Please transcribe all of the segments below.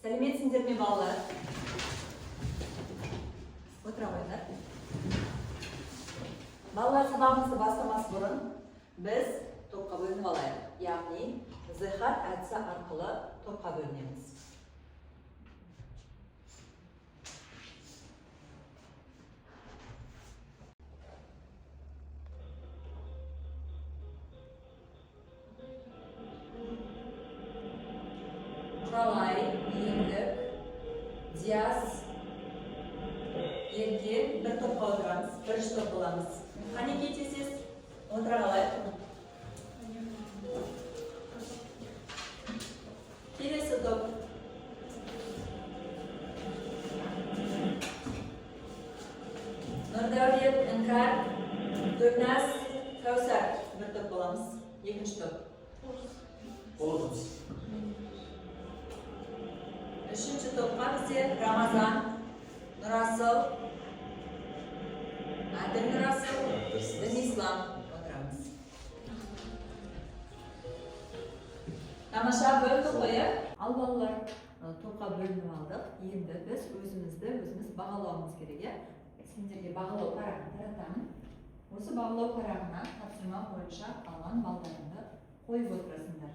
Сәлеметсіңдер ме балалар? Отыра қойыңдар. Балалар, сабағымызды бастамас бұрын біз топқа бөлініп алайық. Яғни зихар әдісі арқылы топқа бөлінеміз. Құралай, Еңлік, Диас, Еркел бір топқа отырамыз, бірінші топ боламыз. Қане кетесіз? Отыра қалайық. Келесі топ. Нұрдәулет, Іңкәр, Гүлназ, Кәусар бір топ боламыз. Екінші топ. Боламыз. Үшінші топқа бізде Рамазан, Нұрасыл, Әділ Нұрасыл, Дінислам отырамыз. Тамаша, бөлініп қойып. Ал балалар, топқа бөлініп алдық. Енді біз өзіміз бағалауымыз керек. Сендерге бағалау парағын таратамын. Осы бағалау парағына тапсырма бойынша алған балдарыңды қойып отырасыңдар.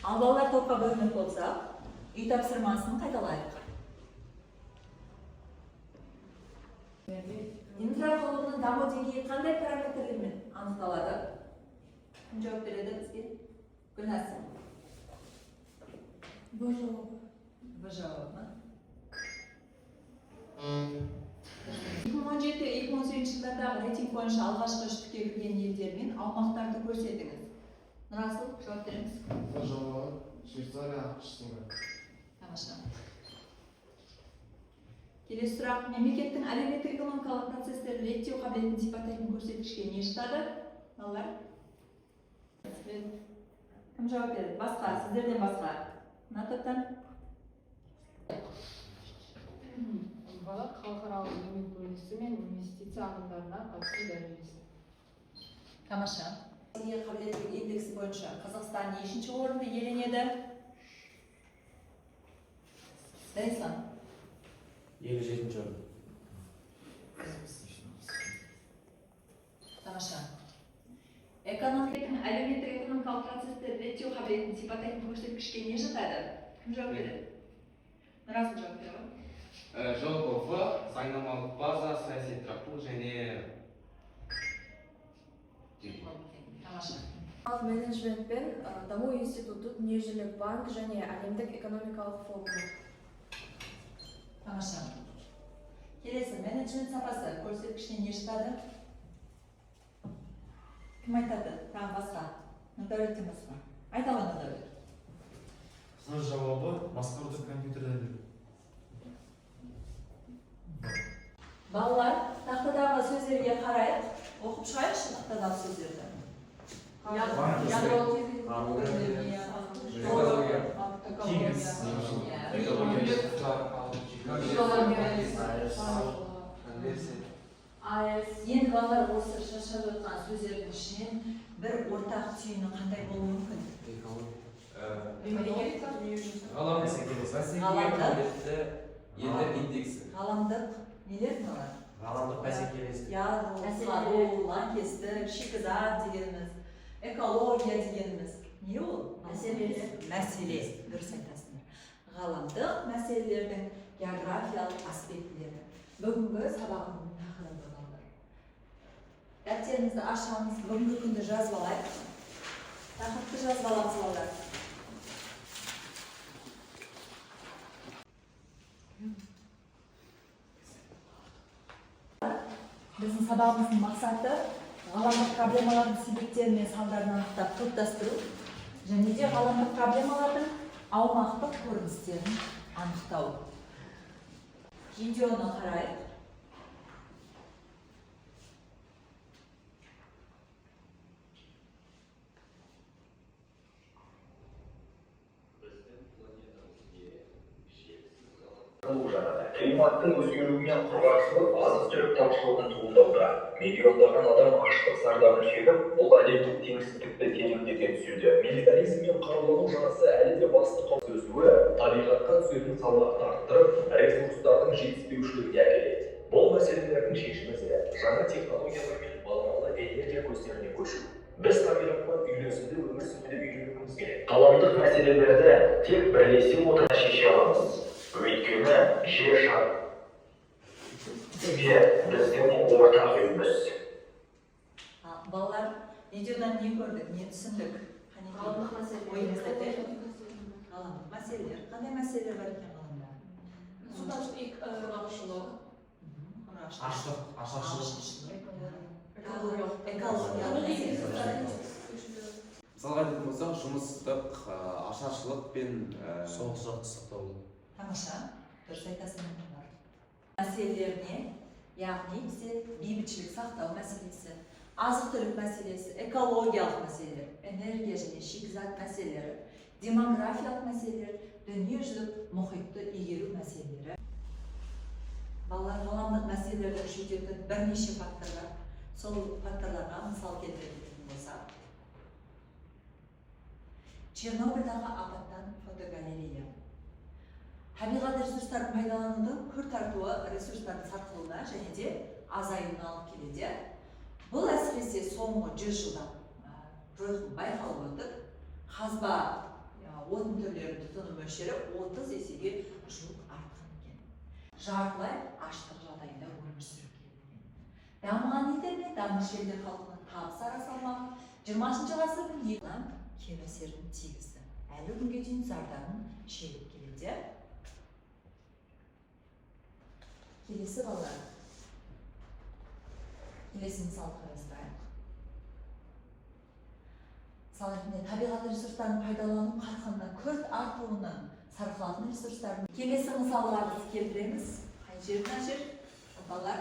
Ал балалар топқа бөлініп болсақ, үй тапсырмасын қайталайық. Инфрақұрылымның даму деңгейі қандай параметрлермен анықталады? Кім жауап береді бізге? Гүлназ. Б жауабы. Б жауабы. 2017-2018 жылдардағы рейтинг бойынша алғашқы үштікке кірген елдер мен аумақтарды көрсетіңіз. Нұрасыл, жауап беріңіз. Б жауабы Швейцария, Сингапур. Тамаша. Келесі сұрақ: мемлекеттің әлеуметтік экономикалық процестерді реттеу қабілетін сипаттайтын көрсеткішке не жатады? Балалар? Кім жауап береді? Басқа, сіздерден басқа. Мына топтан? Б халықаралық еңбек бөлінісі мен инвестиция ағымдарына қатысу дәрежесі. Тамаша. Қабілеттілік индексі бойынша Қазақстан нешінші орынды иеленеді? Дәислам. 57-ші орын. Тамаша. Экономиканың әлеуметтік экономикалық процестерді реттеу қабілетін сипаттайтын көрсеткішке не жатады? Кім жауап береді? Нұрасыл жауап береді. Жауабы В, заңнамалық база, саяси тұрақтылық және Тамаша. Менеджмент пен даму институты, дүниежүзілік банк және әлемдік экономикалық форумы. Тамаша. Келесі, менеджмент сапасы көрсеткішіне не жатады? Кім айтады? Тағы басқа. Нұрдәулеттен басқа. Айта ғой Нұрдәулет. Сыр жауабы басқаруды компьютерден. Балалар, тақтадағы сөздерге қарайық. Оқып шығайықшы тақтадағы сөздерді. Ядролық Енді балалар осы шашып өткен сөздердің ішінен бір ортақ түйіні қандай болуы мүмкін? елдер индексі. Ғаламдық нелер мыналар? Ғаламдық бәсекелестік. Ядролық, лаңкестік, шикізат дегеніміз, экология дегеніміз. Не ол? Мәселе. Дұрыс айтасыңдар. Ғаламдық мәселелердің географиялық аспектілері. Бүгінгі сабағымның тақырыбы балалар. Дәптеріңізді ашамыз, бүгінгі күнді жазып алайық. Тақырыпты жазып аламыз балалар. Біздің сабағымыздың мақсаты ғаламдық проблемалардың себептері мен салдарын анықтап топтастыру және де ғаламдық проблемалардың аумақтық көріністерін анықтау. Видеоны қарайық. климаттың өзгеруімен құрғақшылық азық-түлік тапшылығын туындауда. Миллиондаған адам аштық зардабын шегіп, бұл әлемдік теңсіздікті тереңдете түсуде. Милитаризм мен қарулану жарысы әлі де басты қауіп өсуі табиғатқа түсетін салмақты арттырып, ресурстардың жетіспеушілігіне әкеледі. Бұл мәселелердің шешімі жаңа технологиялар мен баламалы энергия көздеріне көшу. Біз табиғатпен үйлесімді өмір сүруге үйренуіміз керек. Ғаламдық мәселелерді тек бірлесе отырып шеше аламыз. Өйткені жер шары біздің ортақ үйіміз. Балалар, видеодан не көрдік, не түсіндік? Ғаламдық мәселелер. Ойыңызда деп? Ғаламдық мәселелер. Қандай мәселелер бар екен ғаламда? Құрғақшылық. Ашаршылық. Экология. Мысалға айтатын болсақ, жұмыссыздық, ашаршылық пен Соғыс сақтау. Тамаша, дұрыс айтасың. Мәселелеріне, яғни бізде бейбітшілік сақтау мәселесі, азық-түлік мәселесі, экологиялық мәселелер, энергия және шикізат мәселелері, демографиялық мәселелер, дүниежүзілік мұхитты игеру мәселелері. Балалар ғаламдық мәселелерді шешетін бірнеше фактор бар. Сол факторларға мысал келтіретін болсақ, Чернобыльдағы апаттан фотогалерея. Табиғат ресурстарын пайдаланудың күрт артуы ресурстардың сарқылуына және де азаюына алып келеді. Бұл әсіресе соңғы 100 жылда жойқын байқалып отыр. Қазба отын түрлерінің тұтыну мөлшері 30 есеге жуық артқан екен. Жартылай аштық жағдайында өмір сүріп келеді. Дамыған елдер мен дамушы елдер халқының табыс ара салмағы 20 ғасырдың екінен кері әсерін тигізді. Әлі күнге дейін зардабын шегіп келеді. Келесі балалар. Келесі мысал қарастырайық. Мысал ретінде табиғат ресурстарын пайдалану қарқынының күрт артуының сарқылатын ресурстардың келесі мысалдарды келтіреміз. Қай жерден жер? Балалар,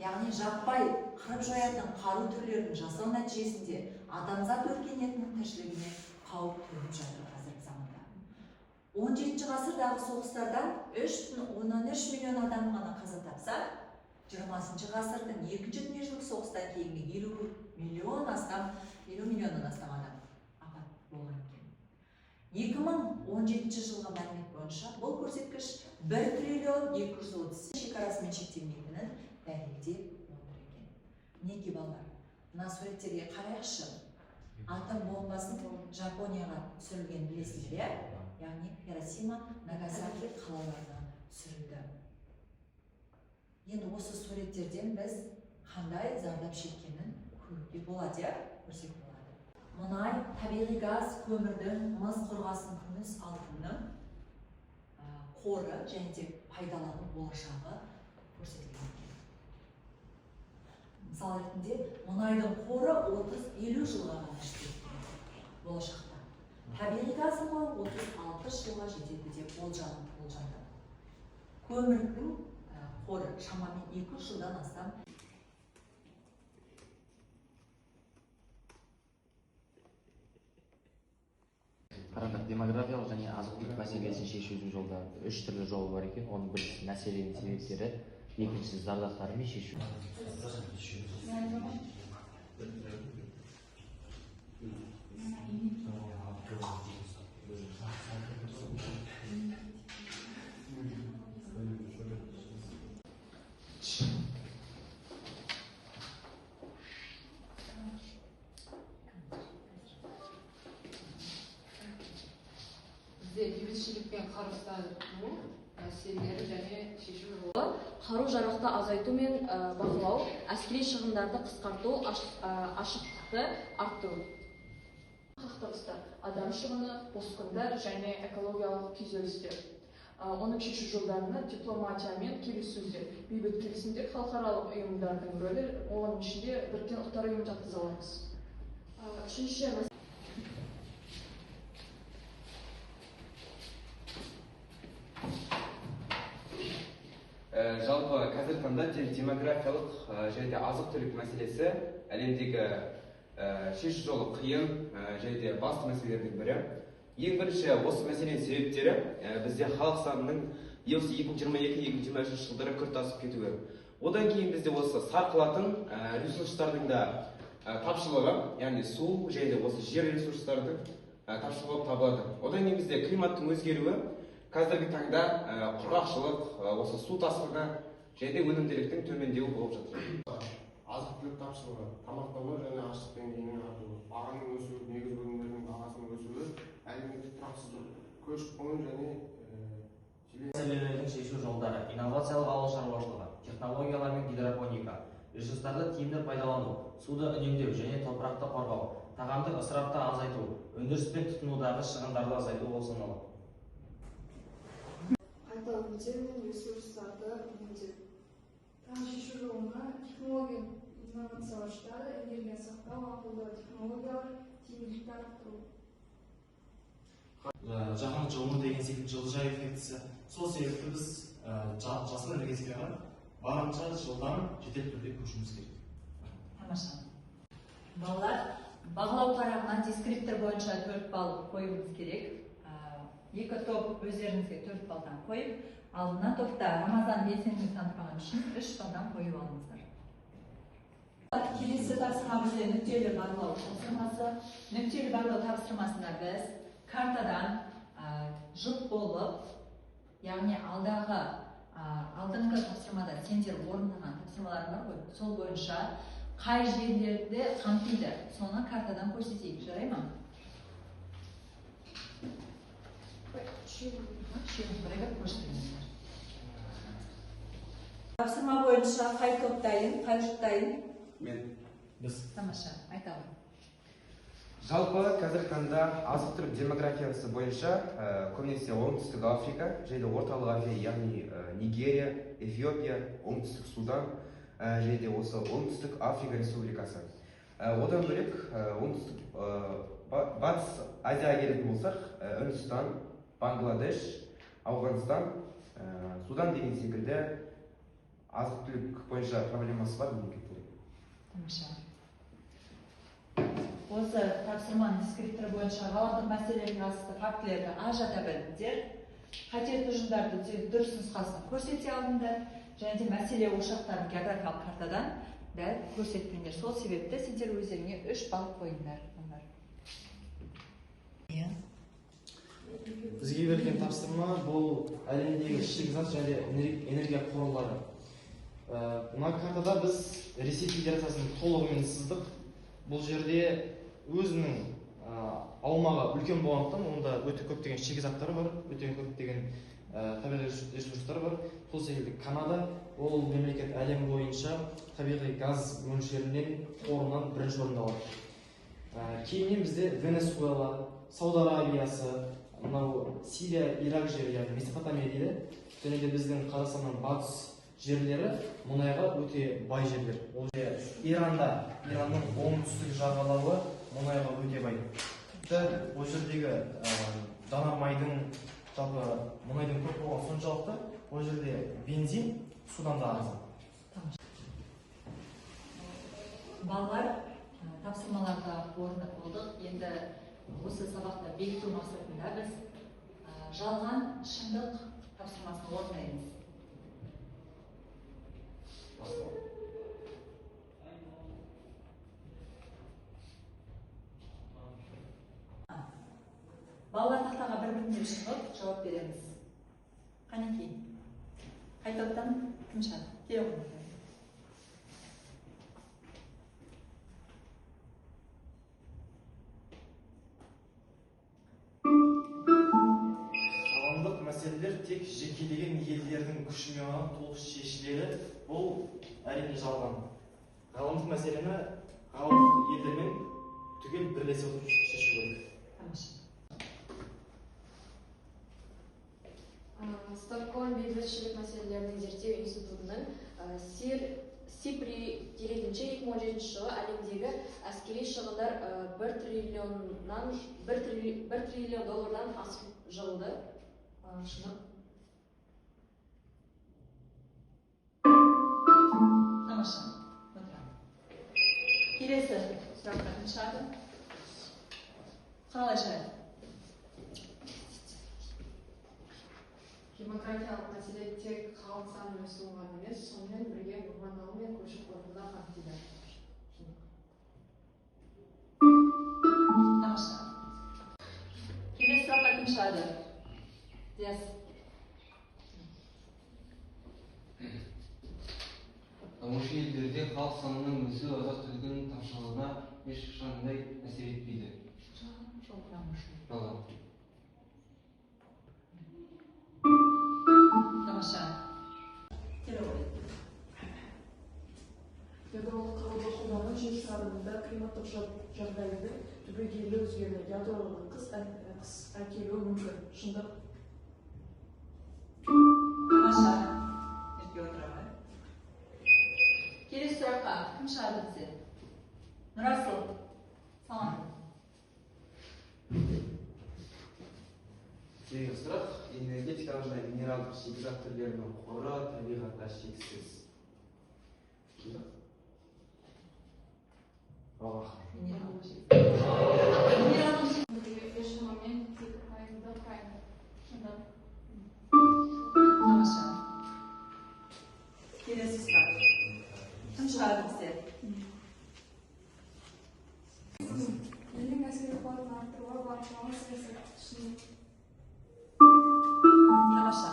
яғни жаппай қырып жоятын қару түрлерінің жасау нәтижесінде адамзат өркениетінің тіршілігіне қауіп төніп жатыр қазіргі заманда. 17 ғасырдағы соғыстардан 3,3 миллион адам ғана қаза тапса, 20 ғасырдың 2-ші дүниежүзілік соғыстан кейінгі 50 миллионнан астам адам апат болған екен. 2017 жылғы мәлімет бойынша бұл көрсеткіш 1 триллион 230 шекарасымен шектелмейтінін дәлелдеп отыр екен. Мінекей балалар, мына суреттерге қарайықшы. Атом бомбасын Жапонияға түсірілген білесіздер, яғни Хиросима, Нагасаки қалаларына түсірілді. Енді осы суреттерден біз қандай зардап шеккенін көруге болады, көрсек болады. Мұнай, табиғи газ, көмірдің, мыс қорғасын, күміс, алтынның қоры және де пайдалану болашағы көрсетілген. Мысал ретінде, мұнайдың қоры 30-50 жылға ғана жетеді болашақта. Табиғи газдың қоры 30-60 жылға жетеді деп болжанды. Көмірдің қоры шамамен 2 жылдан астам. қараңдар, демографиялық және азық-түлік мәселесін шешудің жолдары 3 түрлі жолы бар екен. Оның біріншісі мәселенің себептері, екіншісі зардаптарымен шешу. Бізде бейбітшілікпен қарусыздану мәселелері және шешу жолы. Қару-жарақты азайту мен бақылау, әскери шығындарды қысқарту, ашықтықты арттыру. Қақтығыстар, адам шығыны, босқындар және экологиялық күйзелістер. Оның шешу жолдарына дипломатия мен келіссөздер, бейбіт келісімдер, халықаралық ұйымдардың рөлі, оның ішінде Біріккен Ұлттар ұйымын жатқыза аламыз. Үшінші Жалпы қазіргі таңда демографиялық және де азық-түлік мәселесі әлемдегі шешу жолы қиын және де басты мәселелердің бірі. Ең бірінші осы мәселенің себептері бізде халық санының осы 2022-2023 жылдары күрт асып кетуі. Одан кейін бізде осы сарқылатын ресурстардың да тапшылығы, яғни су және де осы жер ресурстардың тапшылығы табылады. Одан кейін бізде климаттың өзгеруі, қазіргі таңда құрғақшылық, осы су тасқыны және де өнімділіктің төмендеуі болып жатыр. Азық-түлік тапшылығы, тамақтану және аштық деңгейінің артуы, бағаның өсуі, негізгі өнімдердің бағасының өсуі, әлеуметтік тұрақсыздық, көші-қон және мәселелердің шешу жолдары: инновациялық ауыл шаруашылығы, технологиялар мен гидропоника, ресурстарды тиімді пайдалану, суды үнемдеу және топырақты қорғау, тағамдық ысырапты азайту, өндіріс пен тұтынудағы шығындарды азайту болып саналады. Қайта өңдеу мен ресурстарды үнемдеу. Тағы шешу жолына технология инновациялаштар, энергия сақтау, ақылды технологиялар, тиімділікті арттыру. Жаһандық жылыну деген секілді жылыжай эффектісі. Сол себепті біз жасыл энергетикаға барынша жылдам жедел түрде көшуіміз керек. Тамаша. Балалар, бағалау парағына дескриптор бойынша 4 балл қоюыңыз керек. Екі топ өздеріңізге 4 балдан қойып, ал мына топта Рамазан белсенділік танытпаған үшін 3 балдан қойып алыңыздар. Келесі тапсырма бізде нүктелі барлау тапсырмасы. Нүктелі барлау тапсырмасында біз картадан жұп болып, яғни алдыңғы тапсырмада сендер орындаған тапсырмалар бар ғой, сол бойынша қай жерлерді қамтиды, соны картадан көрсетейік, жарай ма? Тапсырма бойынша қай топ дайын, қай жұп дайын? Біз. Тамаша, айтамын. Жалпы қазіргі таңда азық-түлік демографиясы бойынша көбінесе оңтүстік Африка, және орталық Азия, яғни Нигерия, Эфиопия, оңтүстік Судан, және де осы оңтүстік Африка республикасы. Одан бөлек батыс Азияға келетін болсақ, Үндістан, Бангладеш, Ауғанстан, Судан деген секілді азық-түлік бойынша проблемасы бар мемлекеттер. Тамаша. Осы тапсырманың дескрипторы бойынша ғаламдық мәселелерге қатысты фактілерді ажырата білдіңдер. Қатер тұжырымдарды дұрыс нұсқасын көрсете алдыңдар, және де мәселе ошақтарын географиялық картадан дәл көрсеттіңдер. Сол себепті сендер өздеріңе 3 балл қойыңдар. Бізге берілген тапсырма бұл әлемдегі шикізат және энергия қорлары. Мына картада біз Ресей Федерациясын толығымен сыздық. Бұл жерде өзінің аумағы үлкен болғандықтан, онда өте көптеген шикізаттар бар, өте көптеген табиғи ресурстар бар. Сол секілді Канада, ол мемлекет әлем бойынша табиғи газ мөлшерінен қорынан бірінші орында бар. Кейіннен бізде Венесуэла, Сауд Арабиясы, мынау Сирия, Ирак жері, яғни Месопотамия дейді. Және де біздің Қазақстанның батыс жерлері мұнайға өте бай жерлер. Ол Иранның оңтүстік жағалауы мұнайға өте бай. Ол жердегі жанармайдың, жалпы мұнайдың көп болған соншалықты, ол жерде бензин судан да арзан. Балалар, тапсырмаларға орындап болдық. Енді осы сабақта бекіту мақсатында біз жалған шындық тапсырмасын орындаймыз. Балалар тақтаға бір-біріне шығып жауап береміз. Қанекей. Қай топтан кім шығады? Кел оқыңыздар. Ғаламдық мәселелер тек жекелеген елдердің күшімен ғана толық шешіледі. Бұл әрине жалған. Ғаламдық мәселені ғаламдық елдермен түгел бірлесе отырып шешу керек. Стокгольм бейбітшілік мәселелерін зерттеу институтының СИПРИ дерегінше 2017 жылы әлемдегі әскери шығындар 1 триллион доллардан асып жығылды. Тамаша. Келесі сұрақтардың шығады. Қалай шығады? демографиялық мәселе тек халық санының өсуі ғана емес, сонымен бірге орман мен көші-қонды да қамтиды. Тамаша. Келесі сұраққа кім шығады? Диас. Дамушы елдерде халық санының өсуі азық-түліктің тапшылығына ешқандай әсер етпейді. Тамаша. Ядролық қаруды қолдану жер шарында климаттық жағдайды түбегейлі өзгерді. Ядролық қыс әкелуі мүмкін. Шындық. Тамаша. Ерке отырамын. Келесі сұраққа кім шығады бізде? Нұрасыл. Салам. Сегізінші сұрақ. Энергетикаға және минералдық шикізат түрлерінің қоры табиғатта шексіз. Тамаша. Келесі сұрақ. Кім шығады бізде? Елдің әскери қуатын арттыруға бағытталған саясат. Шындық. Тамаша.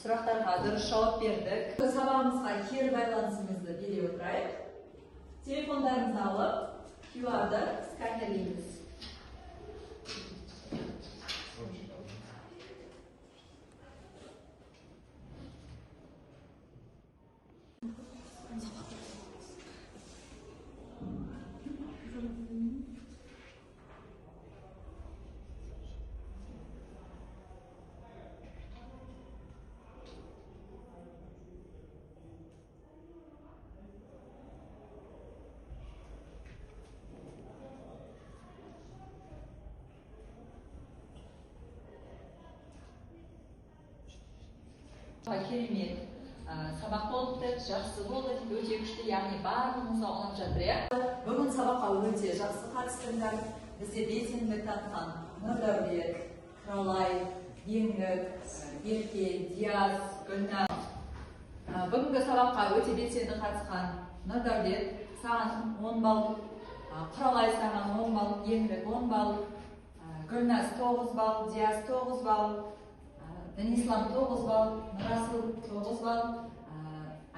Сұрақтарға дұрыс жауап бердік. Сабағымызға кері байланысымызды бере отырайық. Телефондарымызды алып, QR-ды сканерлейміз. Керемет. Сабақ болыпты, жақсы болды, өте күшті, яғни барлығыңызға ұнап жатыр, иә? Бүгін сабаққа өте жақсы қатыстыңдар. Бізде белсенділік танытқан Нұрдәулет, Құралай, Еңлік, Берке, Диас, Гүлнар. Бүгінгі сабаққа өте белсенді қатысқан Нұрдәулет, саған 10 балл, Құралай саған 10 балл, Еңлік 10 балл, Гүлназ 9 балл, Диас 9 балл, Денислам 9 балл, Нұрасыл 9 балл,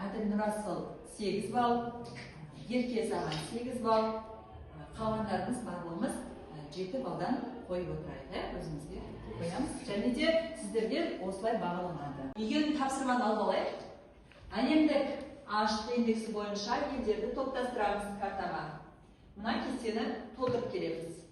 Әділ Нұрасыл 8 балл, Ерке саған 8 балл, қалғандарымыз барлығымыз 7 балдан қойып отырайық, өзімізге қоямыз. Және де сіздерге осылай бағаланады. Үйген тапсырманы алып алайық. Әлемдік ашық индексі бойынша елдерді топтастырамыз картаға. Мына кестені толтырып келеміз.